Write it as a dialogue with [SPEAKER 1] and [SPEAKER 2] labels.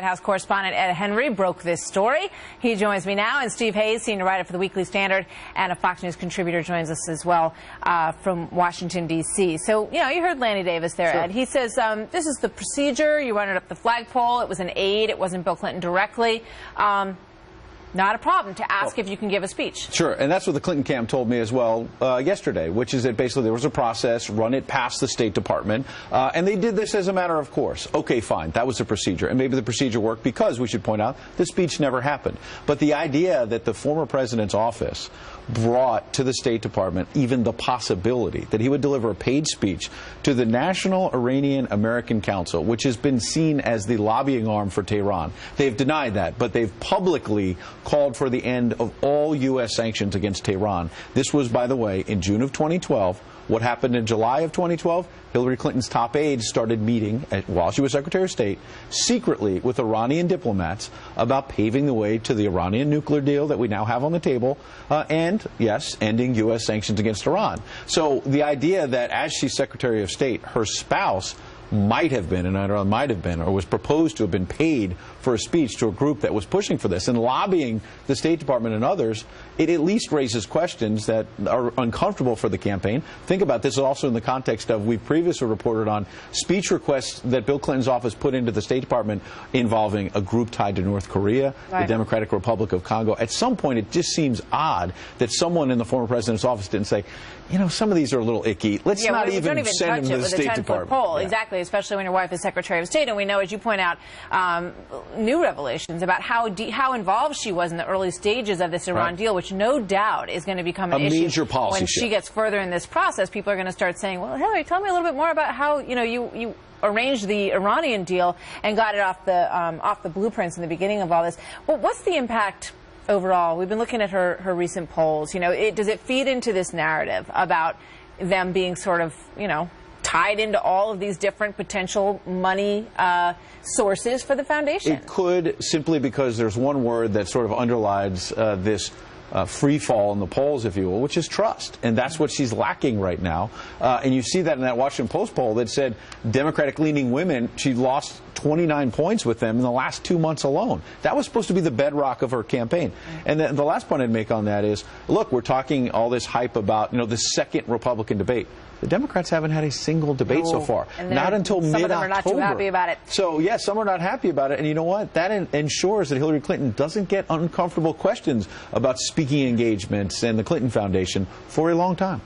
[SPEAKER 1] White House correspondent Ed Henry broke this story. He joins me now, and Steve Hayes, senior writer for the Weekly Standard and a Fox News contributor, joins us as well from Washington, D.C. So, you heard Lanny Davis there,
[SPEAKER 2] Sure.
[SPEAKER 1] Ed. He says this is the procedure. You run it up the flagpole. It was an aide. It wasn't Bill Clinton directly. Not a problem to ask if you can give a speech.
[SPEAKER 2] Sure, and that's what the Clinton camp told me as well yesterday, which is that basically there was a process, run it past the State Department, and they did this as a matter of course. Okay, fine, that was the procedure, and maybe the procedure worked because, we should point out, the speech never happened. But the idea that the former president's office brought to the State Department even the possibility that he would deliver a paid speech to the National Iranian American Council, which has been seen as the lobbying arm for Tehran. They've denied that, but they've publicly called for the end of all U.S. sanctions against Tehran. This was, by the way, in June of 2012. What happened in July of 2012? Hillary Clinton's top aides started meeting, while she was Secretary of State, secretly with Iranian diplomats about paving the way to the Iranian nuclear deal that we now have on the table, and, yes, ending U.S. sanctions against Iran. So the idea that as she's Secretary of State, her spouse might have been, and I don't know, might have been, or was proposed to have been paid for a speech to a group that was pushing for this and lobbying the State Department and others, it at least raises questions that are uncomfortable for the campaign. Think about this also in the context of, we've previously reported on speech requests that Bill Clinton's office put into the State Department involving a group tied to North Korea, the Democratic Republic of Congo. At some point, it just seems odd that someone in the former president's office didn't say, some of these are a little icky. Let's not even send them to the State Department.
[SPEAKER 1] Poll. Yeah. Exactly, especially when your wife is Secretary of State. And we know, as you point out, new revelations about how involved she was in the early stages of this Iran deal, which no doubt is going to become an issue
[SPEAKER 2] major policy
[SPEAKER 1] when
[SPEAKER 2] shift.
[SPEAKER 1] She gets further in this process. People are going to start saying, well, Hillary, tell me a little bit more about how you arranged the Iranian deal and got it off the blueprints in the beginning of all this. Well, what's the impact overall? We've been looking at her recent polls. Does it feed into this narrative about them being sort of, tied into all of these different potential money sources for the foundation?
[SPEAKER 2] It could, simply because there's one word that sort of underlies this free fall in the polls, if you will, which is trust. And that's what she's lacking right now. And you see that in that Washington Post poll that said Democratic-leaning women, she lost 29 points with them in the last 2 months alone. That was supposed to be the bedrock of her campaign. And the last point I'd make on that is, look, we're talking all this hype about, the second Republican debate. The Democrats haven't had a single debate so far. Not until mid-October.
[SPEAKER 1] Some of them are not too happy about it.
[SPEAKER 2] So, yes, some are not happy about it. And you know what? That ensures that Hillary Clinton doesn't get uncomfortable questions about speaking engagements and the Clinton Foundation for a long time.